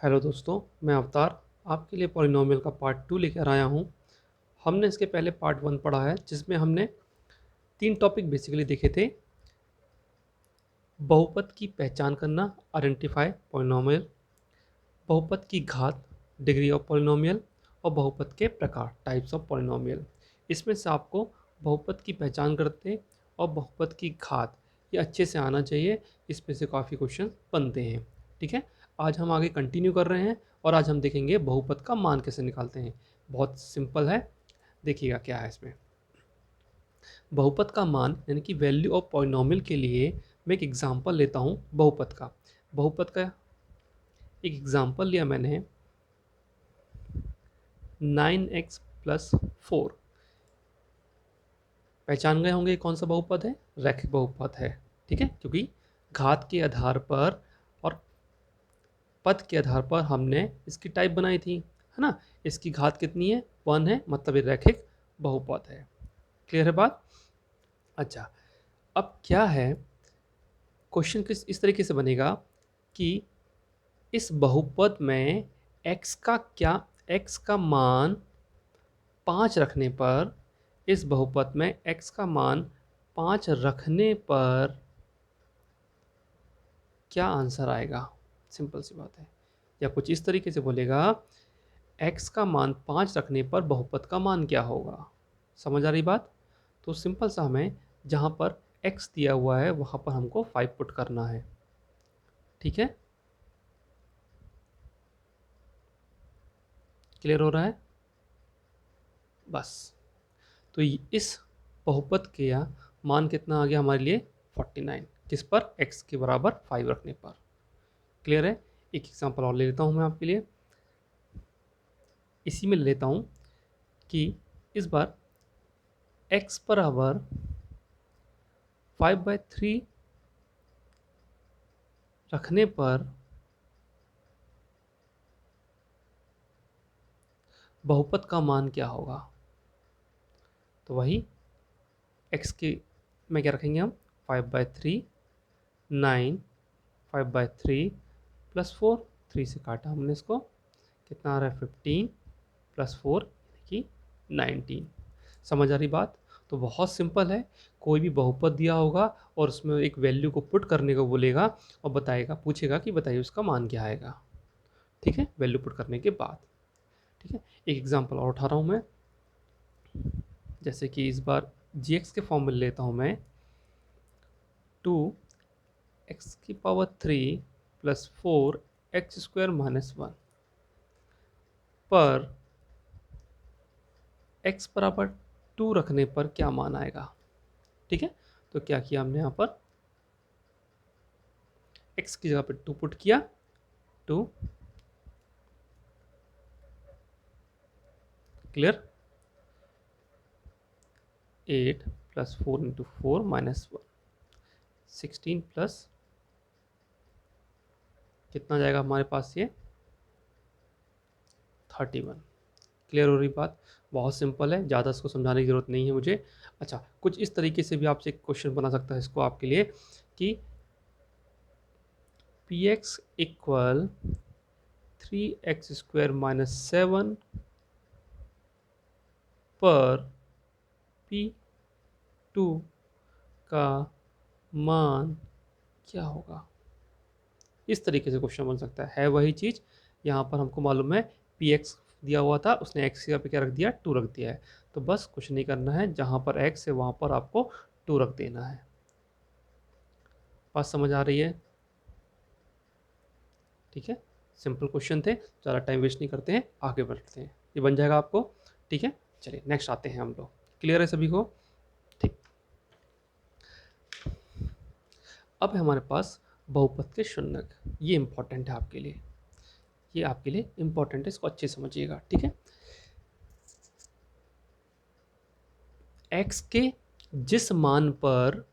Hello दोस्तों, मैं अवतार आपके लिए पॉलिनोमियल का पार्ट 2 लेकर आया हूँ। हमने इसके पहले पार्ट 1 पढ़ा है जिसमें हमने 3 टॉपिक बेसिकली देखे थे। बहुपद की पहचान करना, आइडेंटिफाई पॉलिनोमियल, बहुपद की घात, डिग्री ऑफ पॉलिनोमियल, और बहुपद के प्रकार, टाइप्स ऑफ पॉलिनोमियल। इसमें से आपको बहुपद की पहचान करते और बहुपद की घात ये अच्छे से आना चाहिए। इसमें से काफ़ी क्वेश्चन बनते हैं। ठीक है, आज हम आगे कंटिन्यू कर रहे हैं और आज हम देखेंगे बहुपद का मान कैसे निकालते हैं। बहुत सिंपल है, देखिएगा क्या है इसमें। बहुपद का मान यानी कि वैल्यू ऑफ पॉलिनोमियल के लिए मैं एक एग्जांपल लेता हूँ बहुपद का। बहुपद का एक एग्जांपल लिया मैंने 9x प्लस 4। पहचान गए होंगे कौन सा बहुपद है, रैखिक बहुपद है। ठीक है, क्योंकि घात के आधार पर और पद के आधार पर हमने इसकी टाइप बनाई थी, है ना। इसकी घात कितनी है, 1 है, मतलब ये रैखिक बहुपद है। क्लियर है बात। अच्छा, अब क्या है, क्वेश्चन किस इस तरीके से बनेगा कि इस बहुपद में x का मान 5 रखने पर, इस बहुपद में x का मान 5 रखने पर क्या आंसर आएगा। सिंपल सी बात है। या कुछ इस तरीके से बोलेगा, x का मान 5 रखने पर बहुपद का मान क्या होगा। समझ आ रही बात। तो सिंपल सा हमें जहाँ पर x दिया हुआ है वहाँ पर हमको 5 पुट करना है। ठीक है, क्लियर हो रहा है। बस, तो इस बहुपद के या मान कितना आ गया हमारे लिए 49, किस पर, x के बराबर 5 रखने पर। क्लियर है। एक एग्जांपल और ले लेता हूँ मैं आपके लिए। इसी में ले लेता हूँ कि इस बार x बराबर 5/3 रखने पर बहुपद का मान क्या होगा। तो वही x के में क्या रखेंगे हम, 5/3, 9, 5/3 प्लस 4, 3 से काटा हमने इसको, कितना आ रहा है 15 प्लस 4 यानी कि 19। समझ आ रही बात। तो बहुत सिंपल है, कोई भी बहुपद दिया होगा और उसमें एक वैल्यू को पुट करने को बोलेगा और बताएगा, पूछेगा कि बताइए उसका मान क्या आएगा। ठीक है, वैल्यू पुट करने के बाद। ठीक है, एक एग्जांपल और उठा रहा हूँ मैं। जैसे कि इस बार gx के फॉर्म में लेता हूँ मैं 2x³ प्लस 4x² - 1 पर x बराबर 2 रखने पर क्या मान आएगा। ठीक है, तो क्या किया हमने यहाँ पर, x की जगह पर 2 पुट किया, 2। Clear. 8 plus 4 into 4 minus 1, 16 plus कितना जाएगा हमारे पास ये 31। क्लियर हो रही बात। बहुत सिंपल है, ज़्यादा इसको समझाने की ज़रूरत नहीं है मुझे। अच्छा, कुछ इस तरीके से भी आपसे एक क्वेश्चन बना सकता है इसको आपके लिए कि px इक्वल 3x² - 7 पर p2 का मान क्या होगा। इस तरीके से क्वेश्चन बन सकता है वही चीज़। यहाँ पर हमको मालूम है px दिया हुआ था, उसने x की जगह पे क्या रख दिया, 2 रख दिया है। तो बस कुछ नहीं करना है, जहाँ पर x है वहाँ पर आपको 2 रख देना है। बात समझ आ रही है। ठीक है, सिंपल क्वेश्चन थे, ज़्यादा टाइम वेस्ट नहीं करते हैं, आगे बढ़ते हैं। ये बन जाएगा आपको। ठीक है, चलिए नेक्स्ट आते हैं हम लोग। क्लियर है सभी को। ठीक, अब है हमारे पास बहुपद के शून्यक। ये इंपॉर्टेंट है आपके लिए, ये आपके लिए इंपॉर्टेंट है, इसको अच्छे से समझिएगा। ठीक है, x के जिस मान पर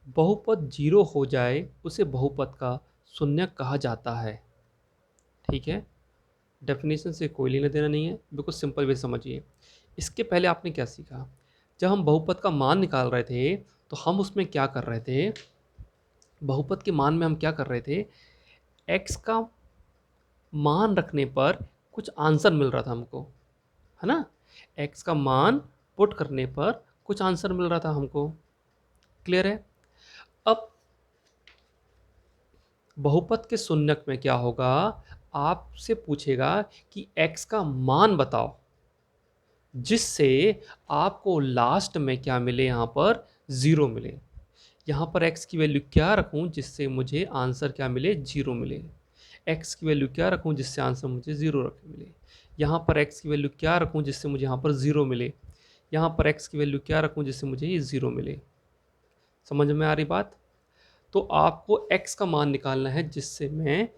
बहुपद 0 हो जाए उसे बहुपद का शून्यक कहा जाता है। ठीक है, डेफिनेशन से कोई लेना देना नहीं है, बिल्कुल सिंपल वे समझिए। इसके पहले आपने क्या सीखा, जब हम बहुपद का मान निकाल रहे थे तो हम उसमें क्या कर रहे थे, बहुपद के मान में हम क्या कर रहे थे, x का मान रखने पर कुछ आंसर मिल रहा था हमको, है ना। x का मान पुट करने पर कुछ आंसर मिल रहा था हमको। क्लियर है। अब बहुपद के शून्यक में क्या होगा, आपसे पूछेगा कि x का मान बताओ जिससे आपको लास्ट में क्या मिले, यहां पर 0 मिले। यहां पर x की वैल्यू क्या रखूं जिससे मुझे आंसर क्या मिले, 0 मिले। x की वैल्यू क्या रखूं जिससे आंसर मुझे 0 मिले। यहां पर x की वैल्यू क्या रखूं जिससे मुझे यहां पर 0 मिले। यहां पर x की वैल्यू क्या रखूं जिससे मुझे ये 0 मिले। समझ में आ रही बात। तो आपको x का मान निकालना है जिससे मैं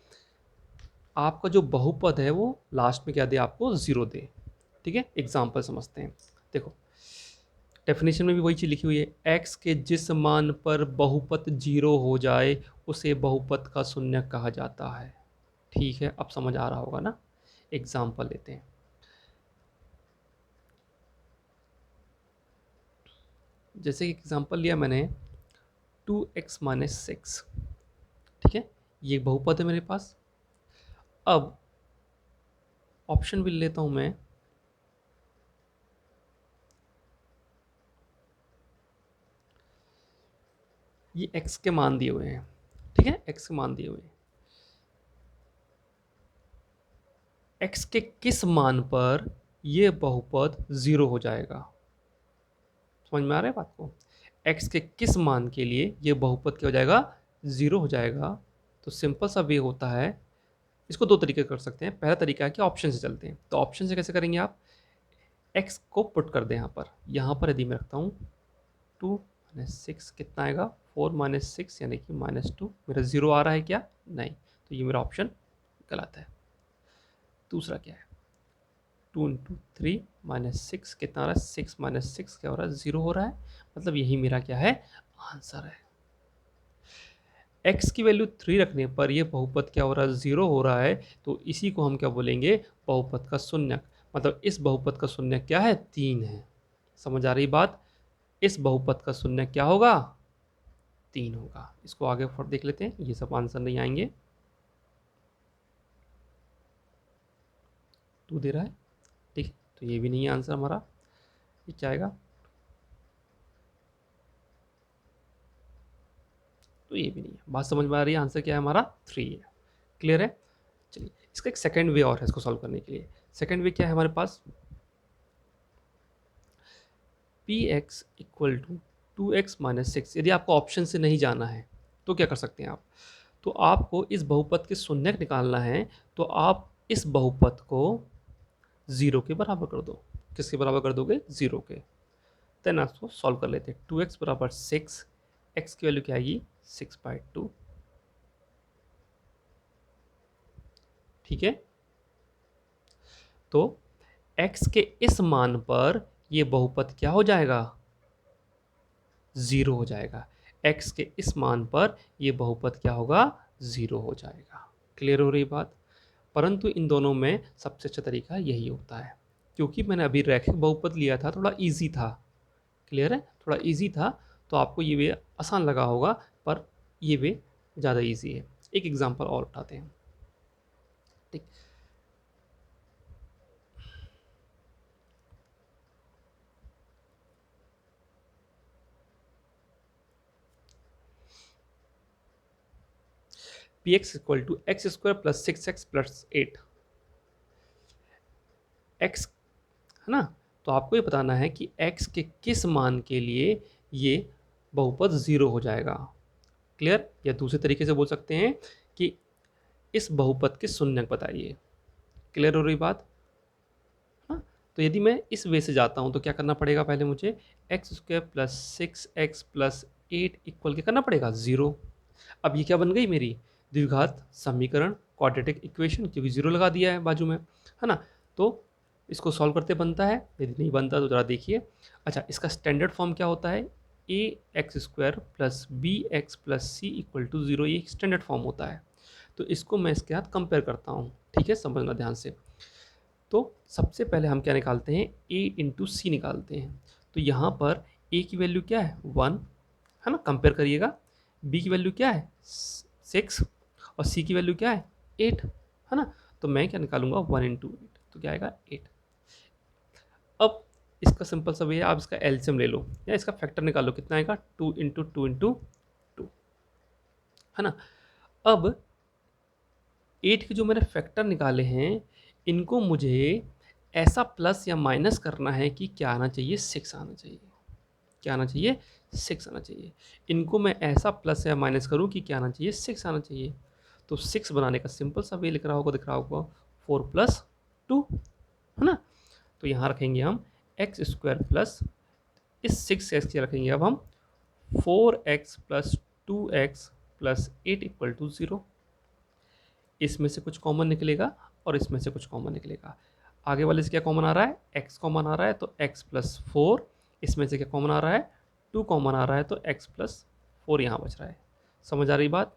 आपका जो बहुपद है वो लास्ट में क्या दे, आपको 0 दे। ठीक है, एग्जाम्पल समझते हैं। देखो, डेफिनेशन में भी वही चीज लिखी हुई है, x के जिस मान पर बहुपद 0 हो जाए उसे बहुपद का शून्यक कहा जाता है। ठीक है, अब समझ आ रहा होगा ना। एग्जाम्पल लेते हैं। जैसे कि एग्जाम्पल लिया मैंने 2x माइनस 6। ठीक है, ये एक बहुपद है मेरे पास। अब ऑप्शन भी लेता हूं मैं। ये x के मान दिए हुए हैं। ठीक है, x के मान दिए हुए हैं। x के किस मान पर यह बहुपद 0 हो जाएगा। समझ में आ रहा है बात को। x के किस मान के लिए यह बहुपद क्या हो जाएगा, 0 हो जाएगा। तो सिंपल सा वे होता है, इसको दो तरीके कर सकते हैं। पहला तरीका है कि ऑप्शन से चलते हैं। तो ऑप्शन से कैसे करेंगे आप, x को पुट कर दें यहाँ पर यदि मैं रखता हूँ 2 माइनस 6 कितना आएगा, 4 माइनस 6 यानी कि -2। मेरा 0 आ रहा है क्या, नहीं, तो ये मेरा ऑप्शन गलत है। दूसरा क्या है, 2 इंटू 3 माइनस 6 कितना आ रहा है, 6 माइनस 6 क्या हो रहा है, 0 हो रहा है। मतलब यही मेरा क्या है, आंसर है। x की वैल्यू 3 रखने पर यह बहुपद क्या हो रहा है, 0 हो रहा है। तो इसी को हम क्या बोलेंगे, बहुपद का शून्यक। मतलब इस बहुपद का शून्यक क्या है, 3 है। समझ आ रही बात। इस बहुपद का शून्यक क्या होगा, 3 होगा। इसको आगे फिर देख लेते हैं, ये सब आंसर नहीं आएंगे। 2 दे रहा है, ठीक है, तो ये भी नहीं है आंसर हमारा। ये क्या आएगा, तो ये भी नहीं है। बात समझ में आ रही है, आंसर क्या है हमारा, 3 है। क्लियर है। चलिए, इसका एक सेकेंड वे और है इसको सॉल्व करने के लिए। सेकेंड वे क्या है हमारे पास, P x equal to 2x minus 6। यदि आपको ऑप्शन से नहीं जाना है तो क्या कर सकते हैं आप, तो आपको इस बहुपद के शून्यक निकालना है। तो आप इस बहुपद को 0 के बराबर कर दो। किसके बराबर कर दोगे, 0 के। देन आपको सॉल्व कर लेते हैं। 2x बराबर 6, x की वैल्यू क्या आएगी, 6/2। ठीक है, तो x के इस मान पर यह बहुपद क्या हो जाएगा, 0 हो जाएगा। x के इस मान पर यह बहुपद क्या होगा, 0 हो जाएगा। क्लियर हो रही बात। परंतु इन दोनों में सबसे अच्छा तरीका यही होता है, क्योंकि मैंने अभी रैखिक बहुपद लिया था, थोड़ा इजी था। क्लियर है, थोड़ा इजी था। तो आपको ये वे आसान लगा होगा, पर ये वे ज़्यादा इजी है। एक एग्जांपल और उठाते हैं। ठीक, P x equal to x square plus 6x plus 8। X, है ना। तो आपको ये बताना है कि x के किस मान के लिए ये बहुपद 0 हो जाएगा। क्लियर। या दूसरे तरीके से बोल सकते हैं कि इस बहुपद के शून्यक बताइए। क्लियर हो रही बात। हाँ, तो यदि मैं इस वे से जाता हूँ तो क्या करना पड़ेगा, पहले मुझे x square plus 6x plus 8 equal के करना पड़ेगा 0। अब ये क्या बन गई मेरी द्विघात समीकरण, क्वाड्रेटिक इक्वेशन, क्योंकि 0 लगा दिया है बाजू में, है ना। तो इसको सॉल्व करते बनता है, यदि नहीं बनता तो ज़रा देखिए। अच्छा, इसका स्टैंडर्ड फॉर्म क्या होता है, A X square plus B X plus C equal to 0, ये स्टैंडर्ड फॉर्म होता है। तो इसको मैं इसके साथ कंपेयर करता हूँ। ठीक है, समझना ध्यान से। तो सबसे पहले हम क्या निकालते हैं, a इंटू सी निकालते हैं। तो यहाँ पर a की वैल्यू क्या है, 1, है ना, कंपेयर करिएगा। b की वैल्यू क्या है, 6, और c की वैल्यू क्या है, 8, है ना। तो मैं क्या निकालूंगा 1 इंटू 8, तो क्या आएगा 8। अब इसका सिंपल सा वे है, आप इसका एलसीएम ले लो या इसका फैक्टर निकालो, कितना आएगा 2 इंटू 2 इंटू 2, है ना। अब 8 के जो मैंने फैक्टर निकाले हैं इनको मुझे ऐसा प्लस या माइनस करना है कि क्या आना चाहिए, 6 आना चाहिए। क्या आना चाहिए, 6 आना चाहिए। इनको मैं ऐसा प्लस या माइनस करूं कि क्या आना चाहिए, 6 आना चाहिए। तो 6 बनाने का सिंपल सा वे लिख रहा होगा, दिख रहा होगा 4 प्लस 2, है ना। तो यहाँ रखेंगे हम एक्स स्क्वायर प्लस इस 6x के रखेंगे अब हम 4x plus 2x plus 8 equal to 0। इसमें से कुछ कॉमन निकलेगा और इसमें से कुछ कॉमन निकलेगा। आगे वाले से क्या कॉमन आ रहा है, x कॉमन आ रहा है तो x प्लस 4, इसमें से क्या कॉमन आ रहा है 2 कॉमन आ रहा है तो x प्लस 4 यहाँ बच रहा है। समझ आ रही बात।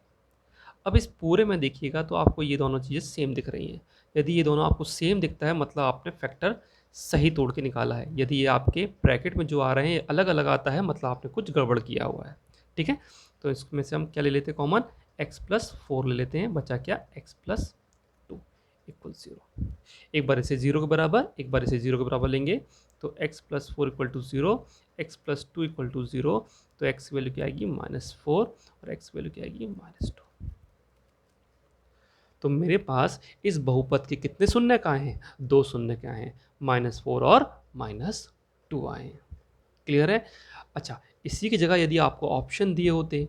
अब इस पूरे में देखिएगा तो आपको ये दोनों चीज़ें सेम दिख रही हैं। यदि ये दोनों आपको सेम दिखता है मतलब आपने फैक्टर सही तोड़ के निकाला है। यदि ये आपके ब्रैकेट में जो आ रहे हैं अलग अलग आता है मतलब आपने कुछ गड़बड़ किया हुआ है। ठीक है, तो इसमें से हम क्या ले लेते हैं कॉमन, x प्लस 4 ले लेते हैं, बचा क्या x प्लस 2 इक्वल 0। एक बार इसे 0 के बराबर, एक बार इसे 0 के बराबर लेंगे तो x plus 4 equal to 0, x plus 2 equal to 0, तो x की वैल्यू क्या आएगी -4 और x की वैल्यू क्या आएगी -2। तो मेरे पास इस बहुपद के कितने शून्य आए हैं, 2 शून्य आए हैं, -4 और -2 आए हैं। क्लियर है। अच्छा, इसी की जगह यदि आपको ऑप्शन दिए होते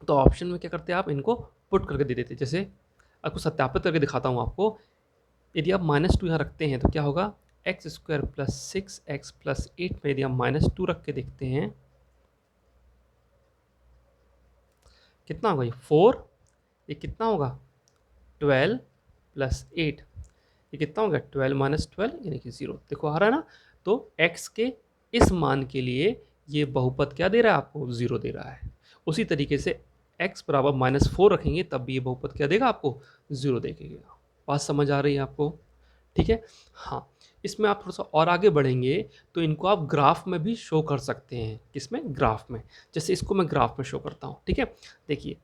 तो ऑप्शन में क्या करते आप, इनको पुट करके दे देते। जैसे आपको सत्यापित करके दिखाता हूँ आपको। यदि आप -2 यहाँ रखते हैं तो क्या होगा, x square plus 6x plus 8 में यदि हम -2 रख के देखते हैं कितना होगा, ये 4, ये कितना होगा 12 प्लस 8, ये कितना होगा 12 माइनस 12 यानी कि 0। देखो आ रहा है ना। तो x के इस मान के लिए ये बहुपद क्या दे रहा है आपको, 0 दे रहा है। उसी तरीके से x बराबर -4 रखेंगे तब भी ये बहुपद क्या देगा आपको, 0 देगा। बात समझ आ रही है आपको। ठीक है। हाँ, इसमें आप थोड़ा सा और आगे बढ़ेंगे तो इनको आप ग्राफ में भी शो कर सकते हैं। किसमें, ग्राफ में। जैसे इसको मैं ग्राफ में शो करता हूँ। ठीक है, देखिए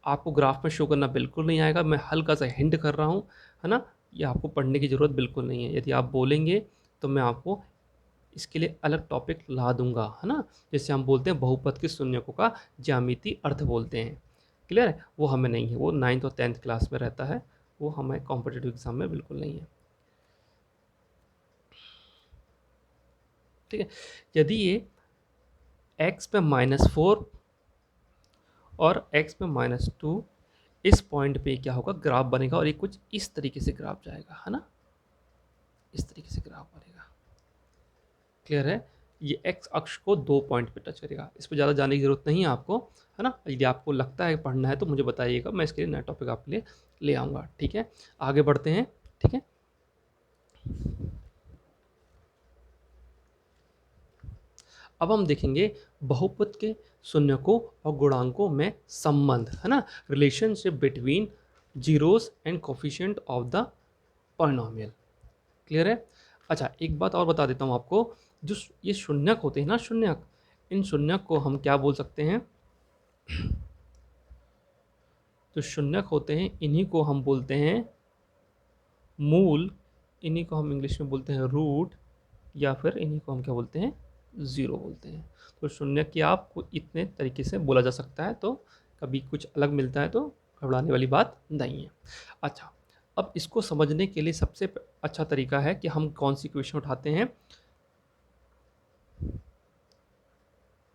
आपको ग्राफ में शो करना बिल्कुल नहीं आएगा, मैं हल्का सा हिंट कर रहा हूँ, है ना। ये आपको पढ़ने की ज़रूरत बिल्कुल नहीं है। यदि आप बोलेंगे तो मैं आपको इसके लिए अलग टॉपिक ला दूंगा, है ना। जैसे हम बोलते हैं बहुपद के शून्यकों का ज्यामिति अर्थ बोलते हैं। क्लियर है, वो हमें नहीं है, वो 9th और 10th क्लास में रहता है, वो हमें कॉम्पिटेटिव एग्जाम में बिल्कुल नहीं है। ठीक है, यदि ये x पे -4 और x पे -2, इस पॉइंट पे क्या होगा, ग्राफ बनेगा और ये कुछ इस तरीके से ग्राफ जाएगा, है ना, इस तरीके से ग्राफ बनेगा। क्लियर है, ये एक्स अक्ष को 2 पॉइंट पे टच करेगा। इस पर ज़्यादा जाने की जरूरत नहीं है आपको, है ना। यदि आपको लगता है पढ़ना है तो मुझे बताइएगा, मैं इसके लिए नया टॉपिक आपके लिए ले आऊँगा। ठीक है, आगे बढ़ते हैं। ठीक है, अब हम देखेंगे बहुपद के शून्यकों और गुणांकों में संबंध, है ना, relationship between zeros and coefficient of the polynomial. Clear है। अच्छा, एक बात और बता देता हूँ आपको, जो ये शून्यक होते हैं ना, शून्यक, इन शून्यक को हम क्या बोल सकते हैं, जो शून्यक होते हैं इन्हीं को हम बोलते हैं मूल, इन्हीं को हम इंग्लिश में बोलते हैं रूट, या फिर इन्हीं को हम क्या बोलते हैं, ज़ीरो बोलते हैं। तो शून्यक की आपको इतने तरीके से बोला जा सकता है, तो कभी कुछ अलग मिलता है तो घबराने वाली बात नहीं है। अच्छा, अब इसको समझने के लिए सबसे अच्छा तरीका है कि हम कौन सी इक्वेशन उठाते हैं,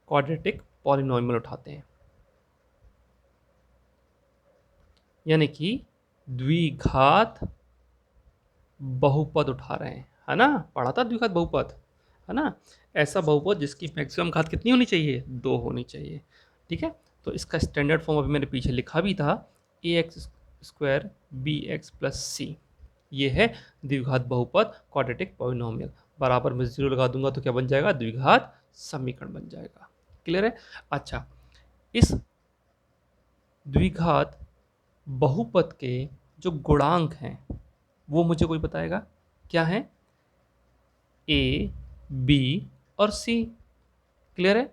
क्वाड्रेटिक पॉलिनोमियल उठाते हैं, यानी कि द्विघात बहुपद उठा रहे हैं, है ना। पढ़ा था द्विघात बहुपद, है ना। ऐसा बहुपद जिसकी मैक्सिमम घात कितनी होनी चाहिए, 2 होनी चाहिए। ठीक है, तो इसका स्टैंडर्ड फॉर्म अभी मैंने पीछे लिखा भी था, ax² bx प्लस सी। ये है द्विघात बहुपद क्वाड्रेटिक पॉलिनोमियल। बराबर में 0 लगा दूंगा तो क्या बन जाएगा, द्विघात समीकरण बन जाएगा। क्लियर है। अच्छा, इस द्विघात बहुपद के जो गुणांक हैं वो मुझे कोई बताएगा, क्या है, ए, बी और सी। क्लियर है।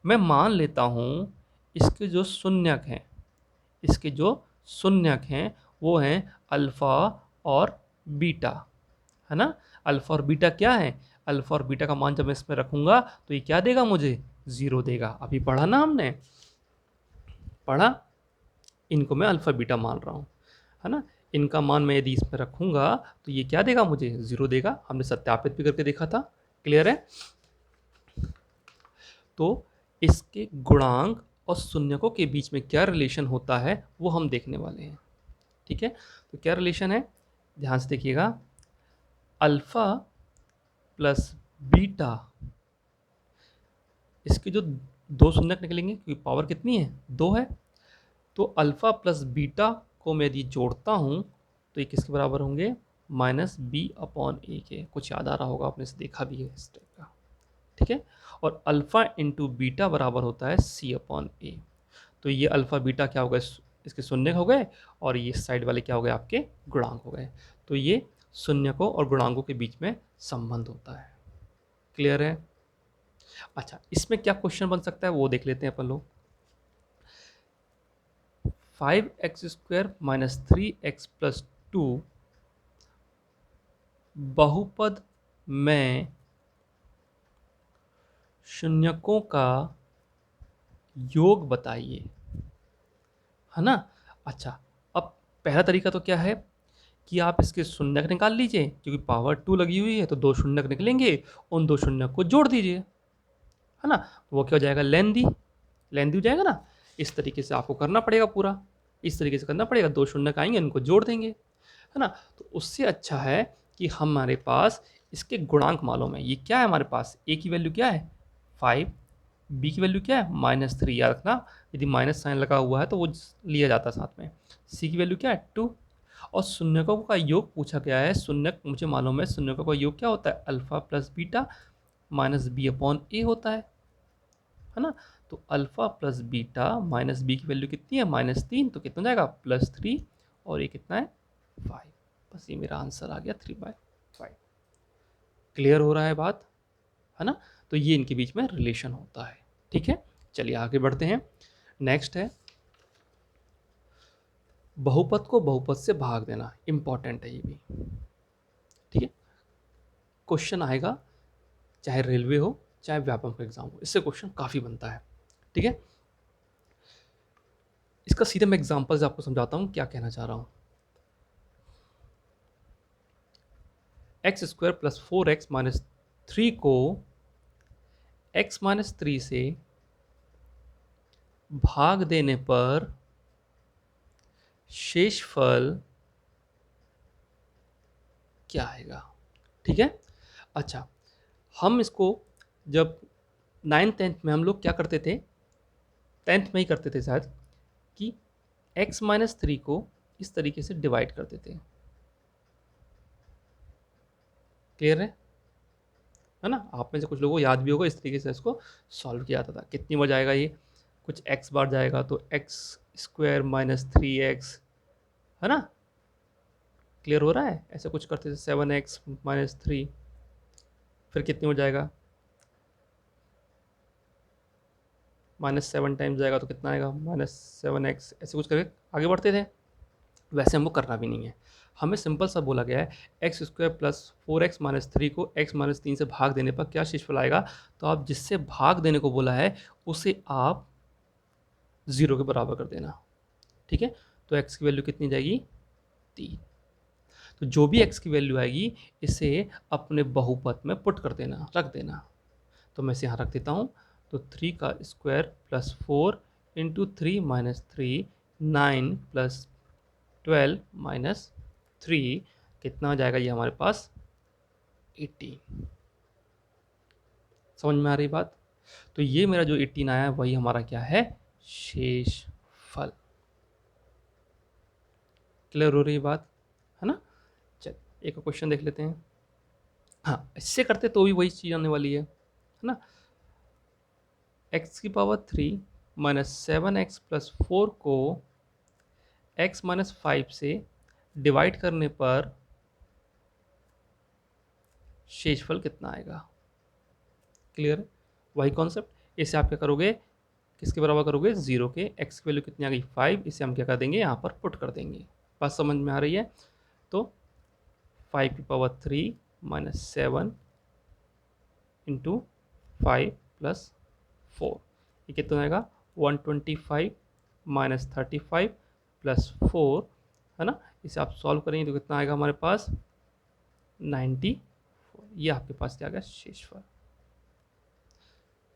मैं मान लेता हूं इसके जो शून्यक हैं, इसके जो शून्यक हैं वो हैं अल्फ़ा और बीटा, है ना। अल्फ़ा और बीटा क्या है, अल्फ़ा और बीटा का मान जब मैं इसमें रखूंगा तो ये क्या देगा मुझे, 0 देगा। अभी पढ़ा ना हमने, पढ़ा, इनको मैं अल्फ़ा बीटा मान रहा हूँ, है ना। इनका मान मैं यदि इसमें रखूंगा तो ये क्या देगा मुझे, 0 देगा। हमने सत्यापित भी करके देखा था, क्लियर है। तो इसके गुणांक और शून्यकों के बीच में क्या रिलेशन होता है वो हम देखने वाले हैं, ठीक है। तो क्या रिलेशन है, ध्यान से देखिएगा, अल्फा प्लस बीटा, इसके जो दो शून्यक निकलेंगे क्योंकि पावर कितनी है, 2 है, तो अल्फा प्लस बीटा को मैं यदि जोड़ता हूं तो ये किसके बराबर होंगे, -b/a के। कुछ याद आ रहा होगा, आपने इसे देखा भी है इस टाइप का, ठीक है। और अल्फा इंटू बीटा बराबर होता है c/a। तो ये अल्फा बीटा क्या हो गए, इसके शून्य हो गए, और ये साइड वाले क्या हो गए, आपके गुणांक हो गए। तो ये शून्यकों और गुणांकों के बीच में संबंध होता है, क्लियर है। अच्छा, इसमें क्या क्वेश्चन बन सकता है वो देख लेते हैं अपन लोग। 5x² माइनस 3x प्लस 2 बहुपद में शून्यकों का योग बताइए, है ना। अच्छा, अब पहला तरीका तो क्या है कि आप इसके शून्यक निकाल लीजिए, क्योंकि पावर 2 लगी हुई है तो 2 शून्यक निकलेंगे, उन 2 शून्यक को जोड़ दीजिए, है ना। तो वो क्या हो जाएगा, लेंदी, लेंदी हो जाएगा ना। इस तरीके से आपको करना पड़ेगा पूरा, इस तरीके से करना पड़ेगा, 2 शून्यक आएंगे उनको जोड़ देंगे, है ना। तो उससे अच्छा है कि हमारे पास इसके गुणांक मालूम है। ये क्या है हमारे पास, ए की वैल्यू क्या है 5, बी की वैल्यू क्या है -3, याद रखना यदि माइनस साइन लगा हुआ है तो वो लिया जाता है साथ में। सी की वैल्यू क्या है 2, और शून्यकों का योग पूछा गया है। शून्यक मुझे मालूम है, शून्यकों का योग क्या होता है, alpha plus beta minus b/a होता है ना। तो alpha plus beta minus B की वैल्यू कितनी है, -3, तो कितना जाएगा +3, और ये कितना है 5। बस ये मेरा आंसर आ गया 3/5। क्लियर हो रहा है बात, है ना। तो ये इनके बीच में रिलेशन होता है, ठीक है। चलिए आगे बढ़ते हैं। नेक्स्ट है बहुपद को बहुपद से भाग देना, इंपॉर्टेंट है ये भी, ठीक है। क्वेश्चन आएगा, चाहे रेलवे हो चाहे व्यापम का एग्जाम हो, इससे क्वेश्चन काफ़ी बनता है, ठीक है। इसका सीधे मैं एग्जांपल से आपको समझाता हूँ क्या कहना चाह रहा हूँ। x² + 4x - 3 को x - 3 से भाग देने पर शेषफल क्या आएगा, ठीक है। अच्छा, हम इसको जब 9th-10th में हम लोग क्या करते थे, 10th में ही करते थे शायद, कि x - 3 को इस तरीके से डिवाइड करते थे, क्लियर है ना। आप में से कुछ लोगों को याद भी होगा, इस तरीके से इसको सॉल्व किया जाता था। कितनी बार जाएगा ये, कुछ x बार जाएगा तो x² - 3x, है ना। क्लियर हो रहा है, ऐसे कुछ करते थे, 7x - 3, फिर कितनी हो जाएगा, -7 टाइम्स जाएगा तो कितना आएगा, -7x, ऐसे कुछ करके आगे बढ़ते थे। वैसे हमको करना भी नहीं है, हमें सिंपल सा बोला गया है x² + 4x - 3 को x - 3 से भाग देने पर क्या शेषफल आएगा। तो आप जिससे भाग देने को बोला है उसे आप 0 के बराबर कर देना, ठीक है। तो x की वैल्यू कितनी जाएगी, 3। तो जो भी x की वैल्यू आएगी इसे अपने बहुपद में पुट कर देना, रख देना। तो मैं इसे यहाँ रख देता हूँ। तो 3 का स्क्वायर + 4 × 3 - 3, 9 + 12 - 3, कितना हो जाएगा ये हमारे पास 18। समझ में आ रही बात। तो ये मेरा जो 18 आया है वही हमारा क्या है, शेषफल। क्लियर हो रही है बात, है ना। चल एक क्वेश्चन देख लेते हैं। हाँ, इससे करते तो भी वही चीज़ आने वाली है ना। x³ - 7x + 4 को x - 5 से डिवाइड करने पर शेषफल कितना आएगा, क्लियर। वही कॉन्सेप्ट, इसे आप क्या करोगे, किसके बराबर करोगे, 0 के। x की वैल्यू कितनी आ गई, 5, इसे हम क्या कर देंगे, यहाँ पर पुट कर देंगे। बात समझ में आ रही है? तो 5 की पावर 3 माइनस 7 इंटू 5 प्लस 4, ये कितना आएगा, 125 माइनस 35 प्लस 4, है ना। इसे आप सॉल्व करेंगे तो कितना आएगा हमारे पास, 94। ये आपके पास क्या आ गया, शेषफल।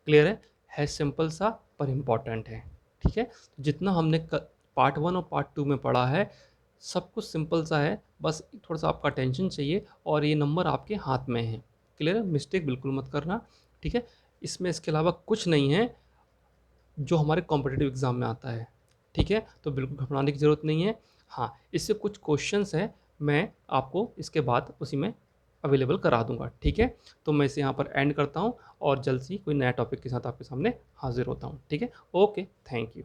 क्लियर है सिंपल सा पर इम्पॉर्टेंट है। ठीक है, तो जितना हमने पार्ट 1 और पार्ट 2 में पढ़ा है सब कुछ सिंपल सा है, बस थोड़ा सा आपका टेंशन चाहिए और ये नंबर आपके हाथ में है। क्लियर है, मिस्टेक बिल्कुल मत करना। ठीक है, इसमें इसके अलावा कुछ नहीं है जो हमारे कॉम्पिटिटिव एग्ज़ाम में आता है। ठीक है, तो बिल्कुल घबराने की ज़रूरत नहीं है। हाँ, इससे कुछ क्वेश्चंस हैं, मैं आपको इसके बाद उसी में अवेलेबल करा दूंगा। ठीक है, तो मैं इसे यहाँ पर एंड करता हूँ और जल्द ही कोई नया टॉपिक के साथ आपके सामने हाजिर होता हूँ। ठीक है, ओके, थैंक यू।